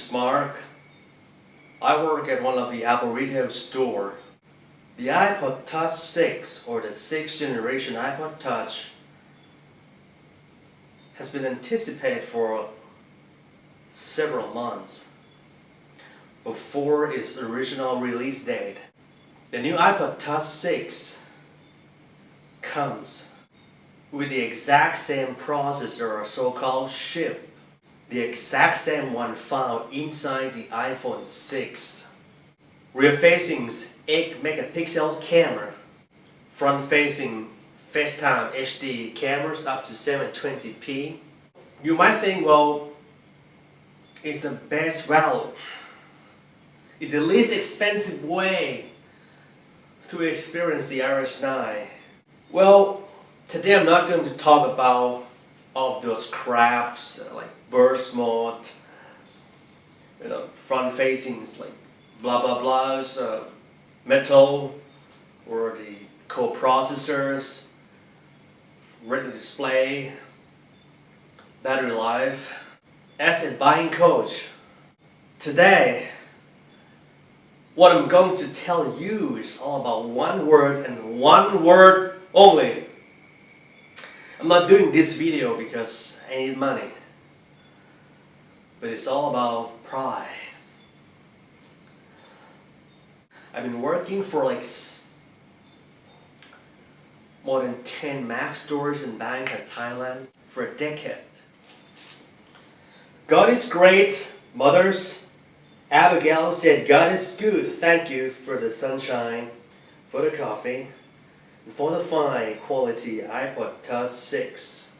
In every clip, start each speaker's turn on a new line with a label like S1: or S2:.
S1: is Mark. I work at one of the Apple retail store. The iPod Touch 6, or the 6th generation iPod Touch, has been anticipated for several months before its original release date. The new iPod Touch 6 comes with the exact same processor, or so-called chip, the exact same one found inside the iPhone 6. Rear-facing 8 megapixel camera, front-facing FaceTime HD cameras up to 720p. You might think, well, it's the best value. It's the least expensive way to experience the iOS 9. Well, today I'm not going to talk about all of those craps like burst mode, front-facing like blah blah blahs, metal, or the co-processors, retina display, battery life. As a buying coach, today what I'm going to tell you is all about one word and one word only. I'm not doing this video because I need money, but it's all about pride. I've been working for like more than 10 Mac stores in Bangkok, Thailand for a decade. God is great, mothers. Abigail said, God is good. Thank you for the sunshine, for the coffee, and for the fine quality iPod Touch 6.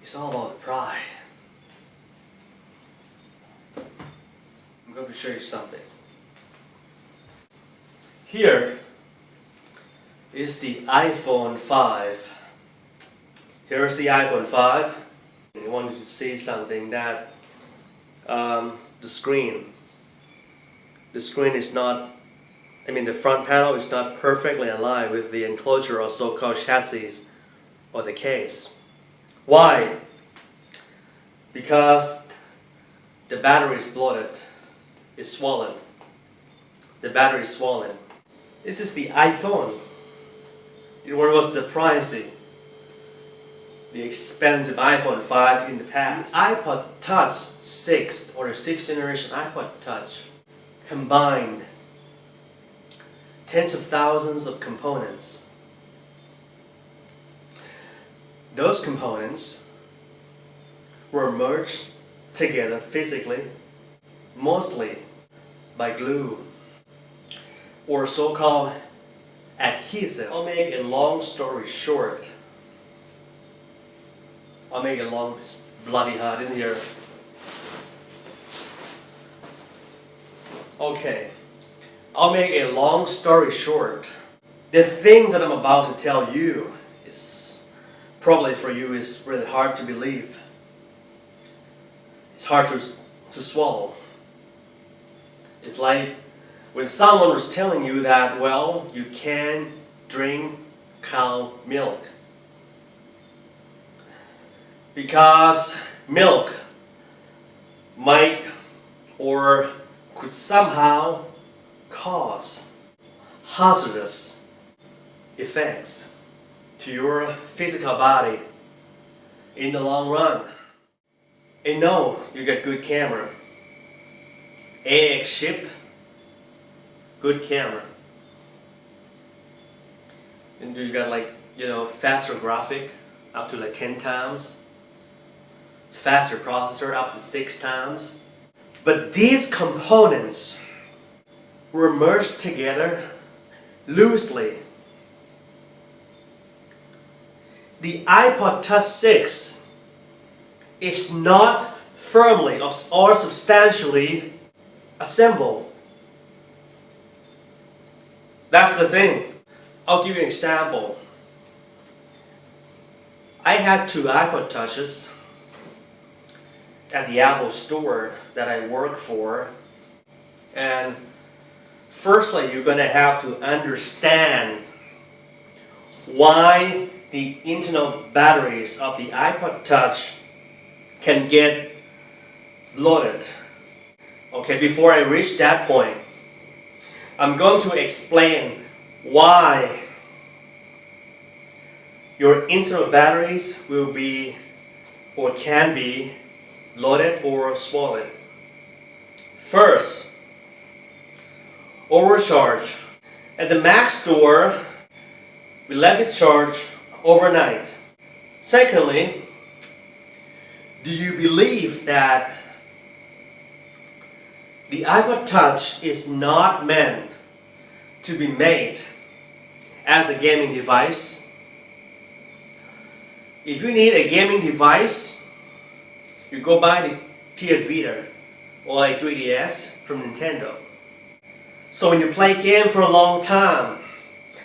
S1: It's all about the pride. I'm going to show you something. Here is the iPhone 5. Here's the iPhone 5. I want you to see something that the screen is not, the front panel is not perfectly aligned with the enclosure or so-called chassis or the case. Why? Because the battery is bloated. It's swollen. The battery is swollen. This is the iPhone. What was the pricey? The expensive iPhone 5 in the past. The iPod Touch 6, or the 6th generation iPod Touch, combined tens of thousands of components. Those components were merged together physically, mostly by glue, or so-called adhesive. I'll make a long story short. I'll make it long. It's bloody hot in here. Okay. I'll make a long story short. The things that I'm about to tell you is probably for you is really hard to believe. It's hard to swallow. It's like when someone was telling you that, well, you can't drink cow milk because milk might or could somehow cause hazardous effects to your physical body in the long run. And no, you get good camera. AX chip, good camera. And you got faster graphic up to 10 times. Faster processor up to 6 times. But these components were merged together loosely. The iPod Touch 6 is not firmly or substantially assembled. That's the thing. I'll give you an example. I had 2 iPod Touches at the Apple store that I work for, and firstly you're going to have to understand why the internal batteries of the iPod Touch can get bloated. Okay, before I reach that point, I'm going to explain why your internal batteries will be or can be bloated or swollen. First, overcharge. At the max door, we let it charge overnight. Secondly, do you believe that the iPod Touch is not meant to be made as a gaming device? If you need a gaming device, you go buy the PS Vita or a 3DS from Nintendo. So when you play game for a long time,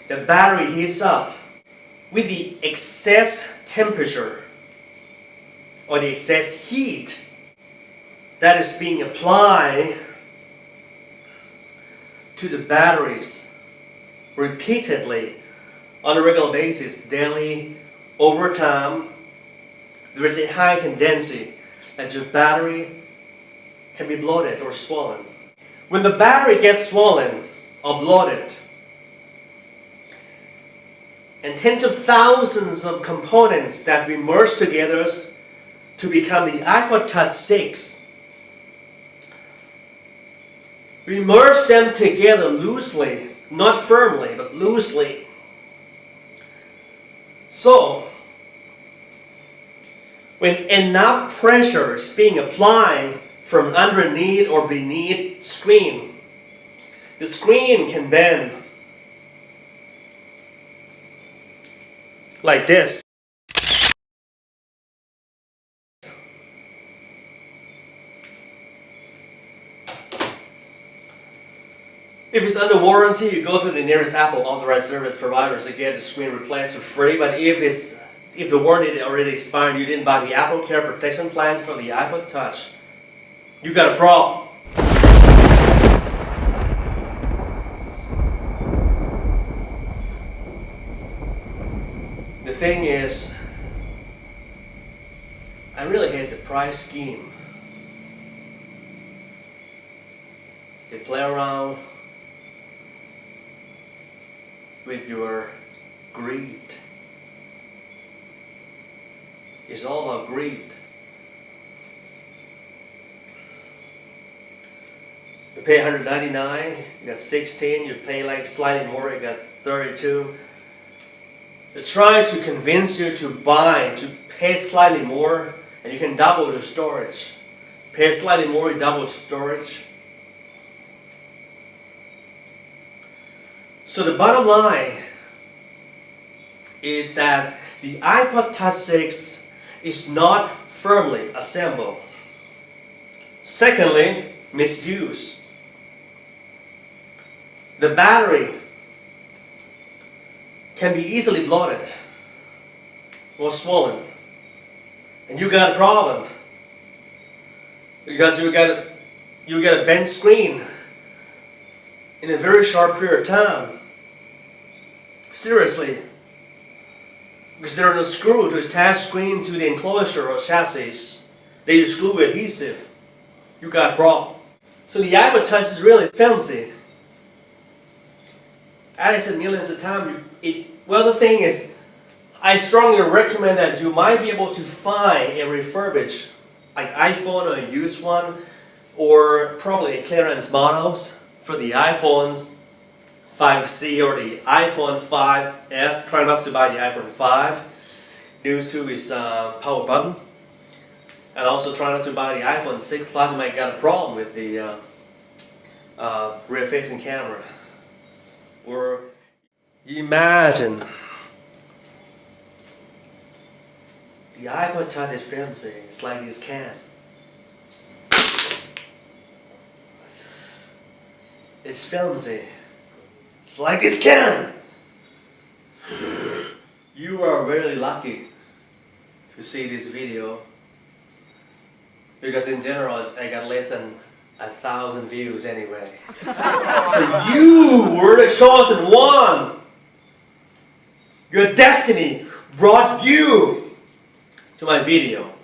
S1: the battery heats up with the excess temperature or the excess heat that is being applied to the batteries repeatedly on a regular basis, daily, over time. There is a high tendency that your battery can be bloated or swollen. When the battery gets swollen or bloated, and tens of thousands of components that we merge together to become the iPod Touch 6, we merge them together loosely, not firmly, but loosely. So, when enough pressure is being applied from underneath or beneath screen, the screen can bend like this. If it's under warranty, you go to the nearest Apple authorized service provider to get the screen replaced for free. But if the warranty already expired, you didn't buy the Apple Care protection plans for the iPod Touch, you got a problem. The thing is, I really hate the price scheme. They play around with your greed. It's all about greed. You pay $199, you got 16, you pay like slightly more, you got 32. They're trying to convince you to pay slightly more, and you can double the storage. Pay slightly more, you double storage. So the bottom line is that the iPod Touch 6 is not firmly assembled. Secondly, misuse. The battery can be easily bloated or swollen, and you got a problem because you got a bent screen in a very short period of time. Seriously, because there are no screws to attach screen to the enclosure or chassis. They use glue adhesive. You got a problem. So the iPod Touch is really flimsy. As I said millions of times, well, the thing is, I strongly recommend that you might be able to find a refurbished, like iPhone or a used one, or probably a clearance models for the iPhones 5C or the iPhone 5S. Try not to buy the iPhone 5. Those two is power button. And also try not to buy the iPhone 6 Plus. You might get a problem with the rear facing camera. Or imagine the iPod Touch is flimsy. It's like this can. It's flimsy. Like this can. You are really lucky to see this video, because in general I got less than 1,000 views anyway. So you were the chosen one. Your destiny brought you to my video.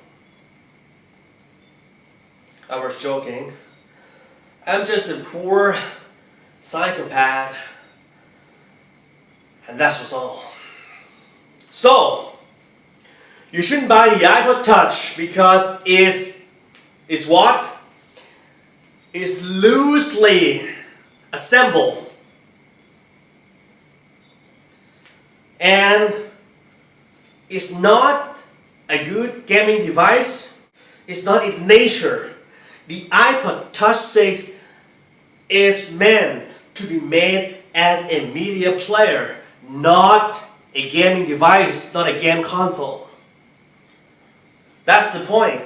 S1: I was joking. I'm just a poor psychopath, and that's what's all. So, you shouldn't buy the iPod Touch because it's what? It's loosely assembled. And it's not a good gaming device. It's not in nature. The iPod Touch 6 is meant to be made as a media player, not a gaming device, not a game console. That's the point.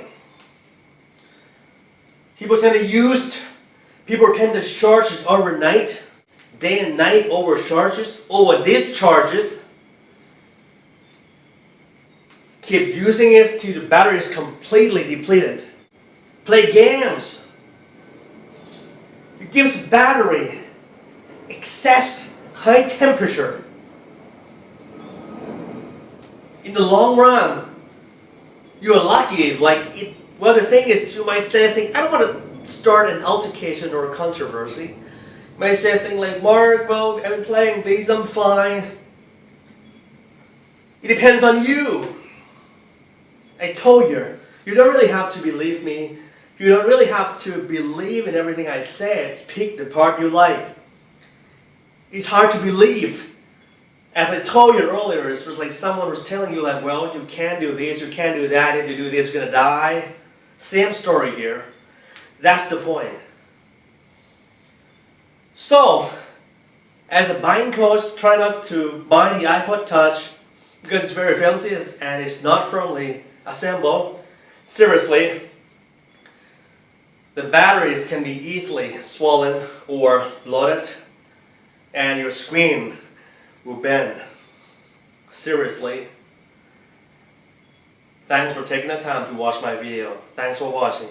S1: People tend to charge it overnight, day and night, overcharges, over discharges. Keep using it till the battery is completely depleted. Play games. It gives battery excess high temperature. In the long run, you are lucky. Well, the thing is, you might say a thing. I don't want to start an altercation or a controversy. You might say a thing like, Mark, well, I've been playing these, I'm fine. It depends on you. I told you, you don't really have to believe me. You don't really have to believe in everything I said. Pick the part you like. It's hard to believe. As I told you earlier, it was like someone was telling you like, well, you can't do this, you can't do that, if you do this, you're going to die. Same story here. That's the point. So, as a buying coach, try not to buy the iPod Touch because it's very fancy and it's not firmly assembled. Seriously, the batteries can be easily swollen or bloated, and your screen will bend. Seriously. Thanks for taking the time to watch my video. Thanks for watching.